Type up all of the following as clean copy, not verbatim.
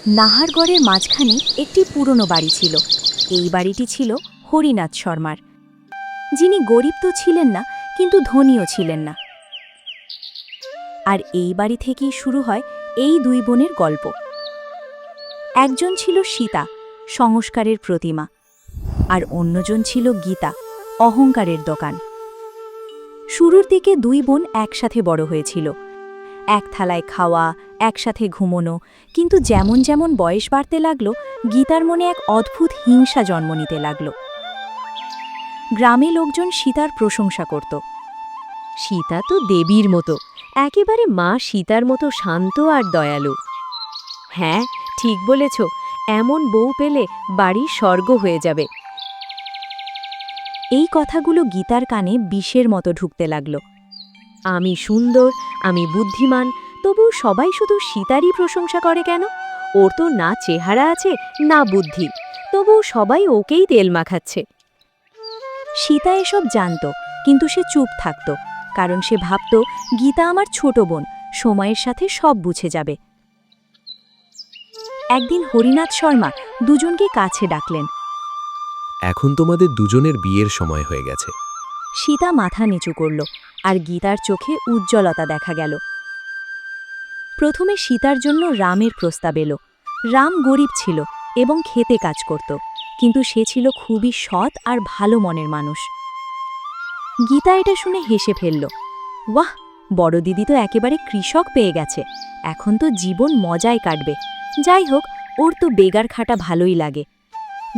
নাহারগড়ের মাঝখানে একটি পুরনো বাড়ি ছিল। এই বাড়িটি ছিল হরিনাথ শর্মার, যিনি গরিব তো ছিলেন না, কিন্তু ধনীও ছিলেন না। আর এই বাড়ি থেকেই শুরু হয় এই দুই বোনের গল্প। একজন ছিল সীতা, সংস্কারের প্রতিমা, আর অন্যজন ছিল গীতা, অহংকারের দোকান। শুরুর দিকে দুই বোন একসাথে বড় হয়েছিল, এক থালায় খাওয়া, একসাথে ঘুমোনো। কিন্তু যেমন যেমন বয়স বাড়তে লাগলো, গীতার মনে এক অদ্ভুত হিংসা জন্ম নিতে লাগল। গ্রামে লোকজন সীতার প্রশংসা করত। সীতা তো দেবীর মতো, একেবারে মা সীতার মতো শান্ত আর দয়ালু। হ্যাঁ, ঠিক বলেছ, এমন বউ পেলে বাড়ি স্বর্গ হয়ে যাবে। এই কথাগুলো গীতার কানে বিষের মতো ঢুকতে লাগল। আমি সুন্দর, আমি বুদ্ধিমান, তবু সবাই শুধু সীতারই প্রশংসা করে কেন? ওর তো না চেহারা আছে, না বুদ্ধি, তবু সবাই ওকেই তেল মাখাচ্ছে। সীতা এসব জানত, কিন্তু সে চুপ থাকত, কারণ সে ভাবত গীতা আমার ছোট বোন, সময়ের সাথে সব বুঝে যাবে। একদিন হরিনাথ শর্মা দুজনকে কাছে ডাকলেন। এখন তোমাদের দুজনের বিয়ের সময় হয়ে গেছে। সীতা মাথা নিচু করল, আর গীতার চোখে উজ্জ্বলতা দেখা গেল। প্রথমে সীতার জন্য রামের প্রস্তাব এলো। রাম গরিব ছিল এবং খেতে কাজ করত, কিন্তু সে ছিল খুবই সৎ আর ভালো মনের মানুষ। গীতা এটা শুনে হেসে ফেলল। বাহ, বড় দিদি তো একেবারে কৃষক পেয়ে গেছে, এখন তো জীবন মজায় কাটবে। যাই হোক, ওর তো বেগার খাটা ভালোই লাগে।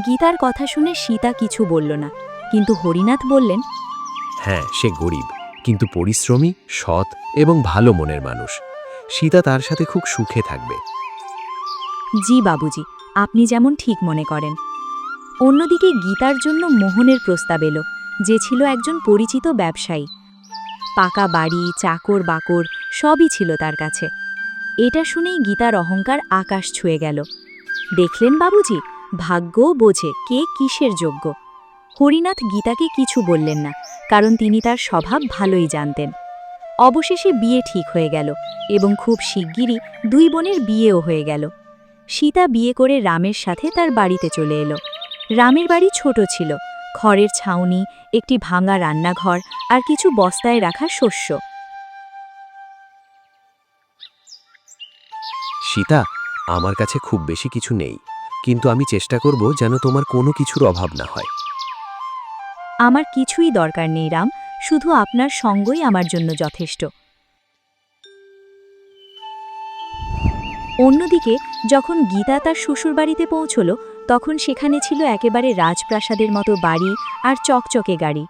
গীতার কথা শুনে সীতা কিছু বলল না, কিন্তু হরিনাথ বললেন, হ্যাঁ, সে গরিব, কিন্তু পরিশ্রমী, সৎ এবং ভালো মনের মানুষ। সীতা তার সাথে খুব সুখে থাকবে। জি বাবুজি, আপনি যেমন ঠিক মনে করেন। অন্যদিকে গীতার জন্য মোহনের প্রস্তাব এলো, যে ছিল একজন পরিচিত ব্যবসায়ী। পাকা বাড়ি, চাকর বাকর সবই ছিল তার কাছে। এটা শুনেই গীতার অহংকার আকাশ ছুঁয়ে গেল। দেখলেন বাবুজি, ভাগ্যও বোঝে কে কিসের যোগ্য। হরিনাথ গীতাকে কিছু বললেন না, কারণ তিনি তার স্বভাব ভালোই জানতেন। অবশেষে বিয়ে ঠিক হয়ে গেল, এবং খুব শিগগিরই দুই বোনের বিয়েও হয়ে গেল। সীতা বিয়ে করে রামের সাথে তার বাড়িতে চলে এলো। রামের বাড়ি ছোট ছিল, খড়ের ছাউনি, একটি ভাঙা রান্নাঘর আর কিছু বস্তায় রাখা শস্য। সীতা, আমার কাছে খুব বেশি কিছু নেই, কিন্তু আমি চেষ্টা করব যেন তোমার কোনো কিছুর অভাব না হয়। আমার কিছুই দরকার নেই রাম, শুধু আপনার সঙ্গই আমার জন্য যথেষ্ট। অন্যদিকে যখন গীতা তার শ্বশুরবাড়িতে পৌঁছল, তখন সেখানে ছিল একেবারে রাজপ্রাসাদের মতো বাড়ি আর চকচকে গাড়ি।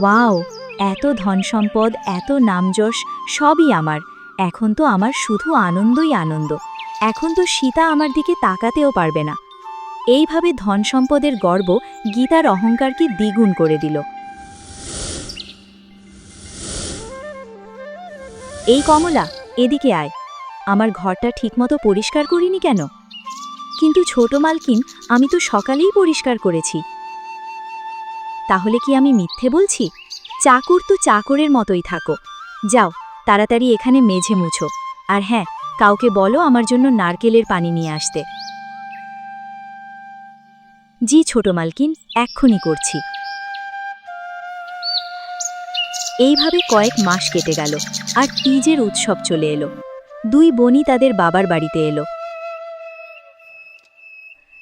ওয়াও, এত ধনসম্পদ, এত নামযশ সবই আমার। এখন তো আমার শুধু আনন্দই আনন্দ। এখন তো সীতা আমার দিকে তাকাতেও পারবে না। এইভাবে ধনসম্পদের গর্ব গীতার অহংকারকে দ্বিগুণ করে দিল। এই কমলা, এদিকে আয়, আমার ঘরটা ঠিকমতো পরিষ্কার করিনি কেন? কিন্তু ছোট মালকিন, আমি তো সকালেই পরিষ্কার করেছি। তাহলে কি আমি মিথ্যে বলছি? চাকর তো চাকরের মতোই থাকো। যাও, তাড়াতাড়ি এখানে মেঝে মুছো। আর হ্যাঁ, কাউকে বলো আমার জন্য নারকেলের পানি নিয়ে আসতে। জি ছোট মালকিন, এক্ষুনি করছি। এইভাবে কয়েক মাস কেটে গেল, আর তীজের উৎসব চলে এলো। দুই বোনই তাদের বাবার বাড়িতে এলো।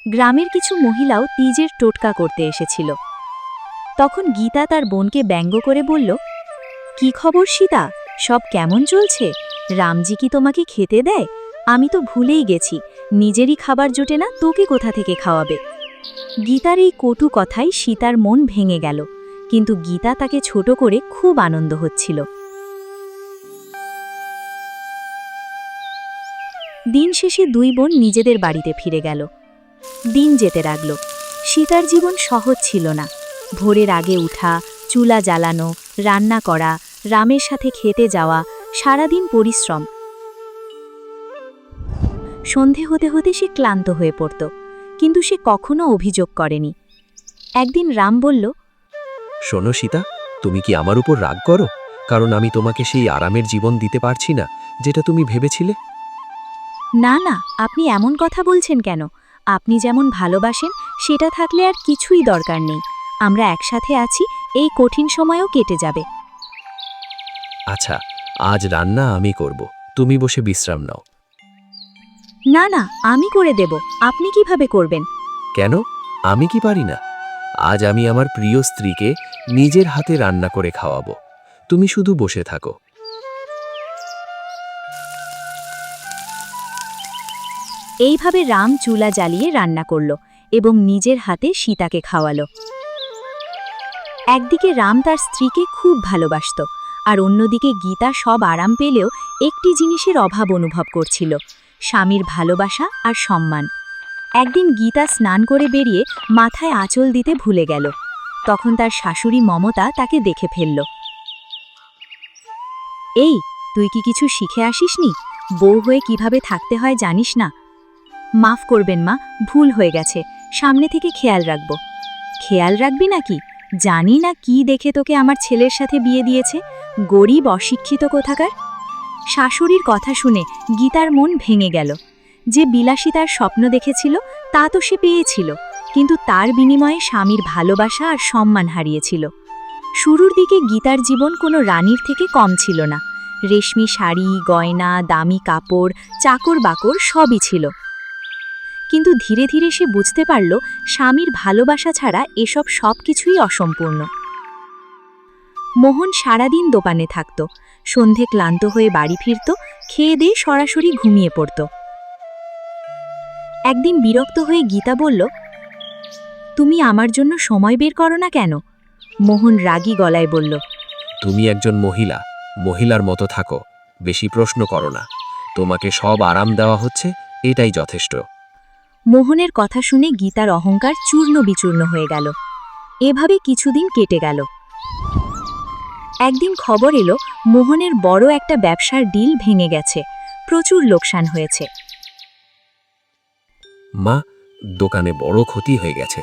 গ্রামের কিছু মহিলাও তীজের টোটকা করতে এসেছিল। তখন গীতা তার বোনকে ব্যঙ্গ করে বলল, কি খবর সীতা, সব কেমন চলছে? রামজি কি তোমাকে খেতে দেয়? আমি তো ভুলেই গেছি, নিজেরই খাবার জোটে না, তোকে কোথা থেকে খাওয়াবে? গীতার এই কটু কথায় সীতার মন ভেঙে গেল, কিন্তু গীতা তাকে ছোট করে খুব আনন্দ হচ্ছিল। দিন শেষে দুই বোন নিজেদের বাড়িতে ফিরে গেল। দিন যেতে লাগল। সীতার জীবন সহজ ছিল না। ভোরের আগে উঠা, চুলা জ্বালানো, রান্না করা, রামের সাথে খেতে যাওয়া, সারাদিন পরিশ্রম। সন্ধে হতে হতে সে ক্লান্ত হয়ে পড়ত, কিন্তু সে কখনো অভিযোগ করেনি। একদিন রাম বলল, শোনো সীতা, তুমি কি আমার উপর রাগ করো, কারণ আমি তোমাকে সেই আরামের জীবন দিতে পারছি না যেটা তুমি ভেবেছিলে? না না, আপনি এমন কথা বলছেন কেন? আপনি যেমন ভালোবাসেন সেটা থাকলে আর কিছুই দরকার নেই। আমরা একসাথে আছি, এই কঠিন সময়ও কেটে যাবে। আচ্ছা, আজ রান্না আমি করব, তুমি বসে বিশ্রাম নাও। না না, আমি করে দেব। আপনি কিভাবে করবেন? কেন? আমি কি পারি না? আজ আমি আমার প্রিয় স্ত্রীকে নিজের হাতে রান্না করে খাওয়াবো। তুমি শুধু বসে থাকো। এইভাবে রাম চুলা জ্বালিয়ে রান্না করল এবং নিজের হাতে সীতাকে খাওয়ালো। একদিকে রাম তার স্ত্রীকে খুব ভালোবাসত, আর অন্যদিকে গীতা সব আরাম পেলেও একটি জিনিসের অভাব অনুভব করছিল, স্বামীর ভালোবাসা আর সম্মান। একদিন গীতা স্নান করে বেরিয়ে মাথায় আঁচল দিতে ভুলে গেল। তখন তার শাশুড়ি মমতা তাকে দেখে ফেলল। এই, তুই কি কিছু শিখে আসিসনি? বউ হয়ে কিভাবে থাকতে হয় জানিস না? মাফ করবেন মা, ভুল হয়ে গেছে, সামনে থেকে খেয়াল রাখব। খেয়াল রাখবি নাকি? জানি না কি দেখে তোকে আমার ছেলের সাথে বিয়ে দিয়েছে, গরিব অশিক্ষিত কোথাকার। শাশুড়ির কথা শুনে গীতার মন ভেঙে গেল। যে বিলাসিতার স্বপ্ন দেখেছিল তা তো সে পেয়েছিল, কিন্তু তার বিনিময়ে স্বামীর ভালোবাসা আর সম্মান হারিয়েছিল। শুরুর দিকে গীতার জীবন কোনো রানীর থেকে কম ছিল না। রেশমি শাড়ি, গয়না, দামি কাপড়, চাকর বাকর সবই ছিল। কিন্তু ধীরে ধীরে সে বুঝতে পারল স্বামীর ভালোবাসা ছাড়া এসব সবকিছুই অসম্পূর্ণ। মোহন সারাদিন দোকানে থাকত, সন্ধে ক্লান্ত হয়ে বাড়ি ফিরত, খেয়ে দিয়ে সরাসরি ঘুমিয়ে পড়ত। একদিন বিরক্ত হয়ে গীতা বলল, তুমি আমার জন্য সময় বের করো না কেন? মোহন রাগী গলায় বলল, তুমি একজন মহিলা, মহিলার মতো থাকো, বেশি প্রশ্ন করো না। তোমাকে সব আরাম দেওয়া হচ্ছে, এটাই যথেষ্ট। মোহনের কথা শুনে গীতার অহংকার চূর্ণ বিচূর্ণ হয়ে গেল। এভাবে কিছুদিন কেটে গেল। একদিন খবর এলো মোহনের বড় একটা ব্যবসার ডিল ভেঙে গেছে, প্রচুর লোকসান হয়েছে। মা, দোকানে বড় ক্ষতি হয়ে গেছে।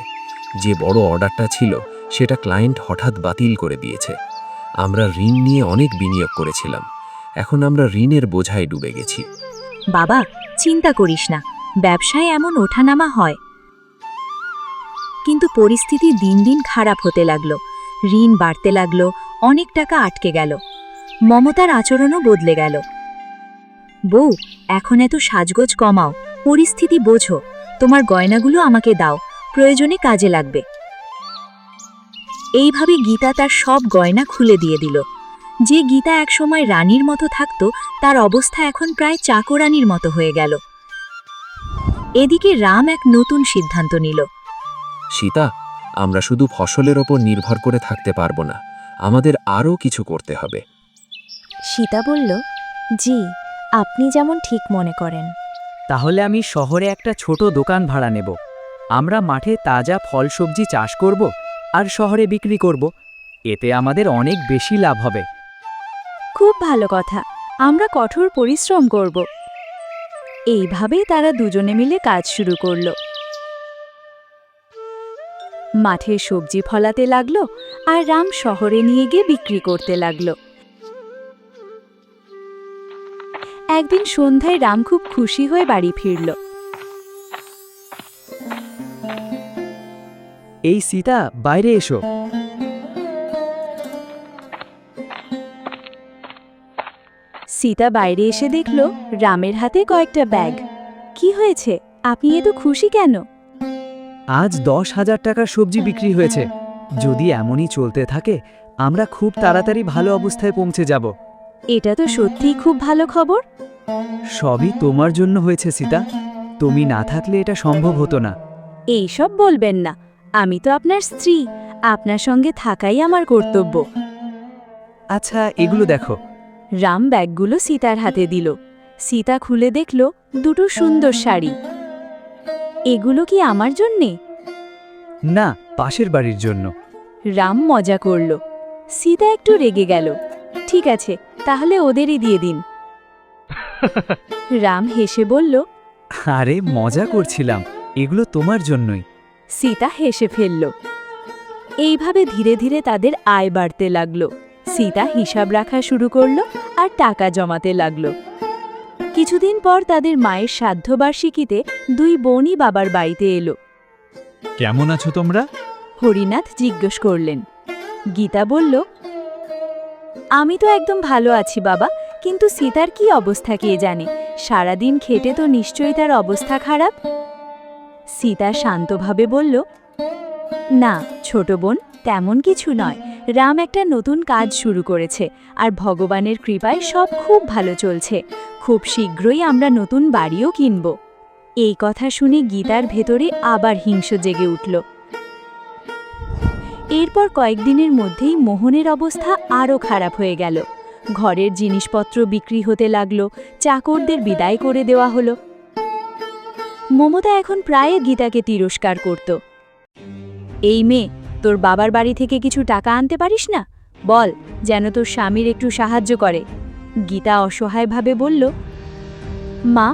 যে বড় অর্ডারটা ছিল সেটা ক্লায়েন্ট হঠাৎ বাতিল করে দিয়েছে। আমরা ঋণ নিয়ে অনেক বিনিয়োগ করেছিলাম, এখন আমরা ঋণের বোঝায় ডুবে গেছি। বাবা, চিন্তা করিস না, ব্যবসায় এমন ওঠানামা হয়। কিন্তু পরিস্থিতি দিন দিন খারাপ হতে লাগলো, ঋণ বাড়তে লাগলো, অনেক টাকা আটকে গেল। মমতার আচরণও বদলে গেল। বউ, এখন এত সাজগোজ কমাও, পরিস্থিতি বোঝো, তোমার গয়নাগুলো আমাকে দাও, প্রয়োজনে কাজে লাগবে। এইভাবে গীতা তার সব গয়না খুলে দিয়ে দিল। যে গীতা একসময় রানীর মতো থাকত, তার অবস্থা এখন প্রায় চাকরানির মতো হয়ে গেল। এদিকে রাম এক নতুন সিদ্ধান্ত নিল। সীতা, আমরা শুধু ফসলের ওপর নির্ভর করে থাকতে পারবো না, আমাদের আরও কিছু করতে হবে। সীতা বলল, জি, আপনি যেমন ঠিক মনে করেন। তাহলে আমি শহরে একটা ছোট দোকান ভাড়া নেব। আমরা মাঠে তাজা ফল সবজি চাষ করব আর শহরে বিক্রি করব। এতে আমাদের অনেক বেশি লাভ হবে। খুব ভালো কথা, আমরা কঠোর পরিশ্রম করব। এইভাবেই তারা দুজনে মিলে কাজ শুরু করল। মাঠে সবজি ফলাতে লাগলো আর রাম শহরে নিয়ে গিয়ে বিক্রি করতে লাগলো। একদিন সন্ধ্যায় রাম খুব খুশি হয়ে বাড়ি ফিরল। এই সীতা, বাইরে এসো। সীতা বাইরে এসে দেখল রামের হাতে কয়েকটা ব্যাগ। কি হয়েছে, আপনি এত খুশি কেন? আজ 10,000 টাকার সবজি বিক্রি হয়েছে। যদি এমনই চলতে থাকে আমরা খুব তাড়াতাড়ি ভালো অবস্থায় পৌঁছে যাব। এটা তো সত্যিই খুব ভালো খবর। সবই তোমার জন্য হয়েছে সীতা, তুমি না থাকলে এটা সম্ভব হতো না। এইসব বলবেন না, আমি তো আপনার স্ত্রী, আপনার সঙ্গে থাকাই আমার কর্তব্য। আচ্ছা, এগুলো দেখো। রাম ব্যাগগুলো সীতার হাতে দিল। সীতা খুলে দেখল দুটো সুন্দর শাড়ি। এগুলো কি আমার জন্যে? না, পাশের বাড়ির জন্য। রাম মজা করল। সীতা একটু রেগে গেল। ঠিক আছে, তাহলে ওদেরই দিয়ে দিন। রাম হেসে বলল, আরে মজা করছিলাম, এগুলো তোমার জন্যই। সীতা হেসে ফেলল। এইভাবে ধীরে ধীরে তাদের আয় বাড়তে লাগলো। সীতা হিসাব রাখা শুরু করল আর টাকা জমাতে লাগলো। কিছুদিন পর তাদের মায়ের শ্রাদ্ধবার্ষিকীতে দুই বোনই বাবার বাড়িতে এলো। কেমন আছো তোমরা? হরিনাথ জিজ্ঞেস করলেন। গীতা বলল, আমি তো একদম ভালো আছি বাবা, কিন্তু সীতার কি অবস্থা কে জানে, সারাদিন খেটে তো নিশ্চয়ই তার অবস্থা খারাপ। সীতা শান্তভাবে বলল, না ছোট বোন, তেমন কিছু নয়। রাম একটা নতুন কাজ শুরু করেছে, আর ভগবানের কৃপায় সব খুব ভালো চলছে। খুব শীঘ্রই আমরা নতুন বাড়িও কিনব। এই কথা শুনে গীতার ভেতরে আবার হিংস জেগে উঠল। এরপর কয়েকদিনের মধ্যেই মোহনের অবস্থা আরও খারাপ হয়ে গেল। ঘরের জিনিসপত্র বিক্রি হতে লাগল, চাকরদের বিদায় করে দেওয়া হলো। মমতা এখন প্রায় গীতাকে তিরস্কার করত। এই মেয়ে, তোর বাবার বাড়ি থেকে কিছু টাকা আনতে পারিস না? বল, যেন তোর স্বামীর একটু সাহায্য করে। গীতা অসহায়ভাবে বলল, মা,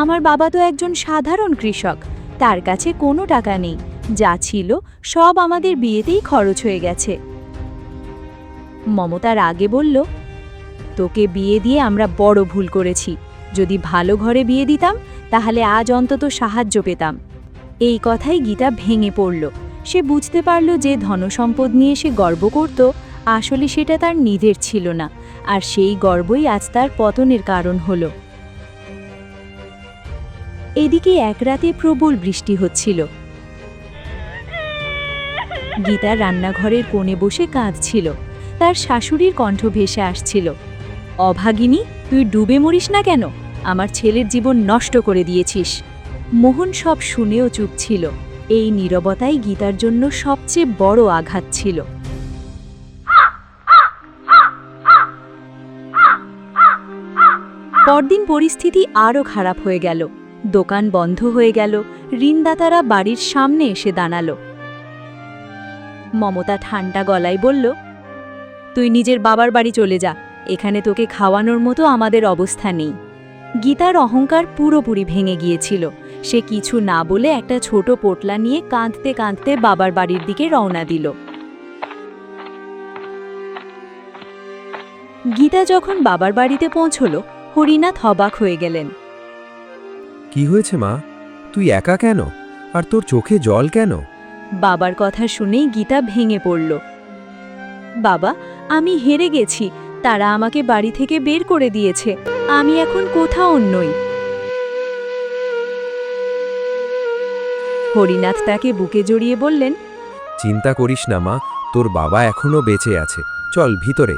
আমার বাবা তো একজন সাধারণ কৃষক, তার কাছে কোনো টাকা নেই। যা ছিল সব আমাদের বিয়েতেই খরচ হয়ে গেছে। মমতা রাগে বলল, তোকে বিয়ে দিয়ে আমরা বড় ভুল করেছি। যদি ভালো ঘরে বিয়ে দিতাম তাহলে আজ অন্তত সাহায্য পেতাম। এই কথাই গীতা ভেঙে পড়ল। সে বুঝতে পারল যে ধনসম্পদ নিয়ে সে গর্ব করত, আসলে সেটা তার নিজের ছিল না, আর সেই গর্বই আজ তার পতনের কারণ হল। এদিকে এক রাতে প্রবল বৃষ্টি হচ্ছিল। গীতা রান্নাঘরের কোণে বসে কাঁদছিল। তার শাশুড়ির কণ্ঠ ভেসে আসছিল, অভাগিনী, তুই ডুবে মরিস না কেন? আমার ছেলের জীবন নষ্ট করে দিয়েছিস। মোহন সব শুনেও চুপ ছিল। এই নীরবতাই গীতার জন্য সবচেয়ে বড় আঘাত ছিল। পরদিন পরিস্থিতি আরও খারাপ হয়ে গেল। দোকান বন্ধ হয়ে গেল, ঋণদাতারা বাড়ির সামনে এসে দাঁড়ালো। মমতা ঠান্ডা গলায় বলল, তুই নিজের বাবার বাড়ি চলে যা, এখানে তোকে খাওয়ানোর মতো আমাদের অবস্থা নেই। গীতার অহংকার পুরোপুরি ভেঙে গিয়েছিল। সে কিছু না বলে একটা ছোট পোটলা নিয়ে কাঁদতে কাঁদতে বাবার বাড়ির দিকে রওনা দিল। গীতা যখন বাবার বাড়িতে পৌঁছল, হরিনাথ অবাক হয়ে গেলেন। কি হয়েছে মা? তুই একা কেন? আর তোর চোখে জল কেন? বাবার কথা শুনেই গীতা ভেঙে পড়ল। বাবা, আমি হেরে গেছি, তারা আমাকে বাড়ি থেকে বের করে দিয়েছে। আমি এখন কোথাও নই। হরিনাথ তাকে বুকে জড়িয়ে বললেন, চিন্তা করিস না মা, তোর বাবা এখনো বেঁচে আছে, চল ভিতরে।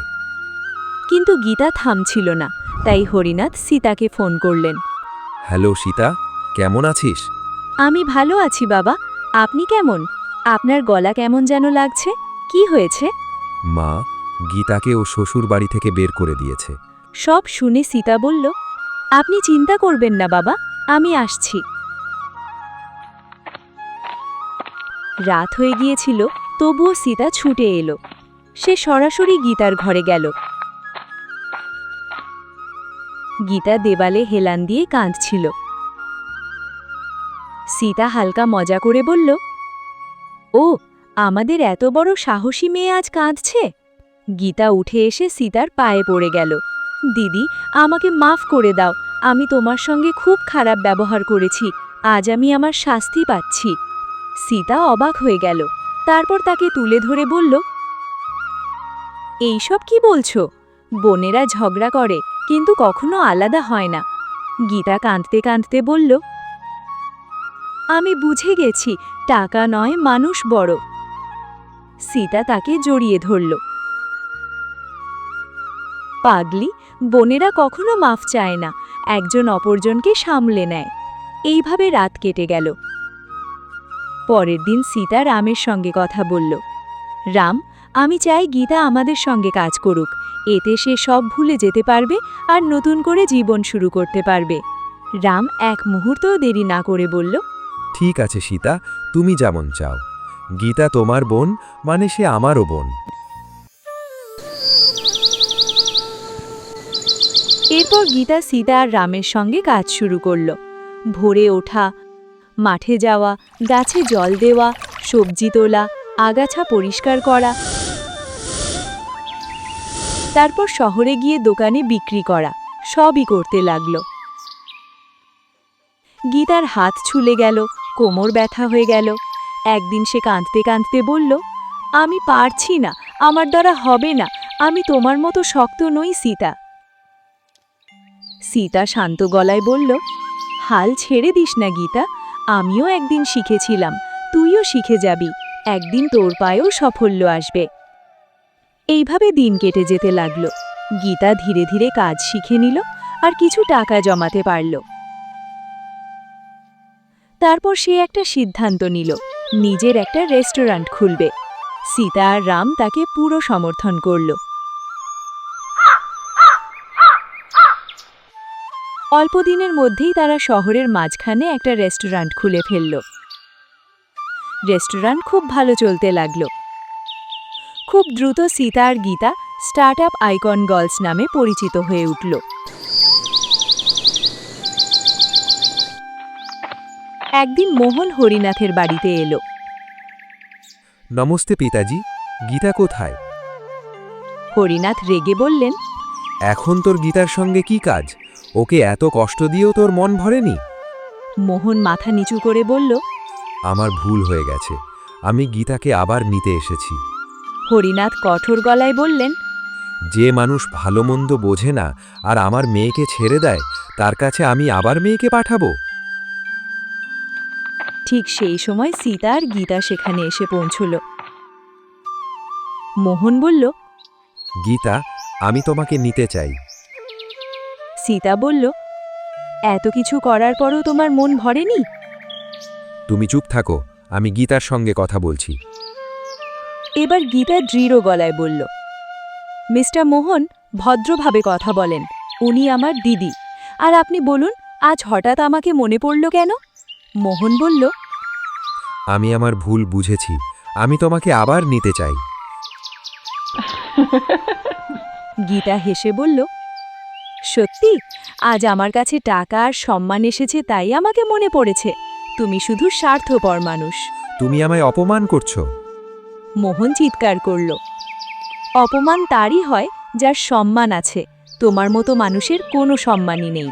কিন্তু গীতা থামছিল না, তাই হরিনাথ সীতাকে ফোন করলেন। হ্যালো সীতা, কেমন আছিস? আমি ভালো আছি বাবা, আপনি কেমন? আপনার গলা কেমন যেন লাগছে, কি হয়েছে? মা, গীতাকে ও শ্বশুর বাড়ি থেকে বের করে দিয়েছে। সব শুনে সীতা বলল, আপনি চিন্তা করবেন না বাবা, আমি আসছি। রাত হয়ে গিয়েছিল, তবুও সীতা ছুটে এলো। সে সরাসরি গীতার ঘরে গেল। গীতা দেওয়ালে হেলান দিয়ে কাঁদছিল। সীতা হালকা মজা করে বলল, ও, আমাদের এত বড় সাহসী মেয়ে আজ কাঁদছে। গীতা উঠে এসে সীতার পায়ে পড়ে গেল। দিদি, আমাকে মাফ করে দাও, আমি তোমার সঙ্গে খুব খারাপ ব্যবহার করেছি, আজ আমি আমার শাস্তি পাচ্ছি। সীতা অবাক হয়ে গেল, তারপর তাকে তুলে ধরে বলল, এইসব কি বলছো? বোনেরা ঝগড়া করে, কিন্তু কখনো আলাদা হয় না। গীতা কাঁদতে কাঁদতে বলল, আমি বুঝে গেছি, টাকা নয়, মানুষ বড়। সীতা তাকে জড়িয়ে ধরল। পাগলি, বোনেরা কখনো মাফ চায় না, একজন অপরজনকে সামলে নেয়। এইভাবে রাত কেটে গেল। পরের দিন সীতা রামের সঙ্গে কথা বলল, রাম, আমি চাই গীতা আমাদের সঙ্গে কাজ করুক, এতে সে সব ভুলে যেতে পারবে আর নতুন করে জীবন শুরু করতে পারবে। রাম এক মুহূর্তও দেরি না করে বলল, ঠিক আছে সীতা, তুমি যেমন চাও। গীতা তোমার বোন, মানে সে আমারও বোন। এরপর গীতা সীতা আর রামের সঙ্গে কাজ শুরু করল। ভোরে ওঠা, মাঠে যাওয়া, গাছে জল দেওয়া, সবজি তোলা, আগাছা পরিষ্কার করা, তারপর শহরে গিয়ে দোকানে বিক্রি করা, সবই করতে লাগলো। গীতার হাত ছুলে গেল, কোমর ব্যথা হয়ে গেল। একদিন সে কাঁদতে কাঁদতে বলল, আমি পারছি না, আমার দ্বারা হবে না, আমি তোমার মতো শক্ত নই সীতা। সীতা শান্ত গলায় বলল, হাল ছেড়ে দিস না গীতা, আমিও একদিন শিখেছিলাম, তুইও শিখে যাবি, একদিন তোর পায়েও সাফল্য আসবে। এইভাবে দিন কেটে যেতে লাগলো। গীতা ধীরে ধীরে কাজ শিখে নিল আর কিছু টাকা জমাতে পারল। তারপর সে একটা সিদ্ধান্ত নিল, নিজের একটা রেস্টুরেন্ট খুলবে। সীতা আর রাম তাকে পুরো সমর্থন করল। অল্প দিনের মধ্যেই তারা শহরের মাঝখানে একটা রেস্টুরেন্ট খুলে ফেলল। রেস্টুরেন্ট খুব ভালো চলতে লাগলো। খুব দ্রুত সীতা আর Gita start up icon girls নামে পরিচিত হয়ে উঠল। একদিন মোহন হরিনাথের বাড়িতে এলো। নমস্তে পিতাজি, গীতা কোথায়? হরিনাথ রেগে বললেন, এখন তোর গীতার সঙ্গে কি কাজ? ওকে এত কষ্ট দিয়েও তোর মন ভরেনি? মোহন মাথা নিচু করে বলল, আমার ভুল হয়ে গেছে, আমি গীতাকে আবার নিতে এসেছি। হরিনাথ কঠোর গলায় বললেন, যে মানুষ ভালো মন্দ বোঝে না আর আমার মেয়েকে ছেড়ে দেয়, তার কাছে আমি আবার মেয়েকে পাঠাবো? ঠিক সেই সময় সীতা আর গীতা সেখানে এসে পৌঁছল। মোহন বলল, গীতা, আমি তোমাকে নিতে চাই। সীতা বলল, এত কিছু করার পরও তোমার মন ভরেনি? তুমি চুপ থাকো, আমি গীতার সঙ্গে কথা বলছি। এবার গীতা দৃঢ় গলায় বলল, মিস্টার মোহন, ভদ্রভাবে কথা বলেন, উনি আমার দিদি, আর আপনি বলুন আজ হঠাৎ আমাকে মনে পড়ল কেন? মোহন বলল, আমি আমার ভুল বুঝেছি, আমি তোমাকে আবার নিতে চাই। গীতা হেসে বলল, সত্যি, আজ আমার কাছে টাকা আর সম্মান এসেছে তাই আমাকে মনে পড়েছে? তুমি শুধু স্বার্থপর মানুষ। তুমি আমায় অপমান করছো। মোহন চিৎকার করল, অপমান তারই হয় যার সম্মান আছে, তোমার মতো মানুষের কোনো সম্মানই নেই,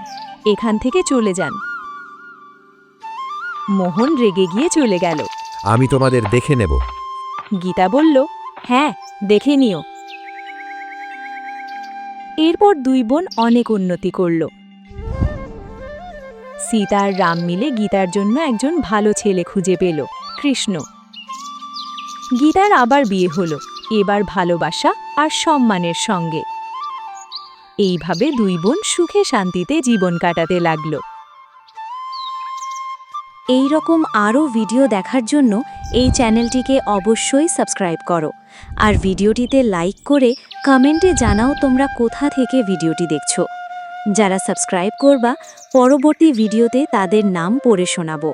এখান থেকে চলে যান। মোহন রেগে গিয়ে চলে গেল। আমি তোমাদের দেখে নেব। গীতা বলল, হ্যাঁ, দেখে নিও। এরপর দুই বোন অনেক উন্নতি করল। সীতা আর রাম মিলে গীতার জন্য একজন ভালো ছেলে খুঁজে পেল, কৃষ্ণ। গীতার আবার বিয়ে হলো, এবার ভালোবাসা আর সম্মানের সঙ্গে। এইভাবে দুই বোন সুখে শান্তিতে জীবন কাটাতে লাগলো। এই রকম আরও ভিডিও দেখার জন্য এই চ্যানেলটিকে অবশ্যই সাবস্ক্রাইব করো আর ভিডিওটিতে লাইক করে কমেন্টে জানাও তোমরা কোথা থেকে ভিডিওটি দেখছো। যারা সাবস্ক্রাইব করবা, পরবর্তী ভিডিওতে তাদের নাম পড়ে শোনাবো।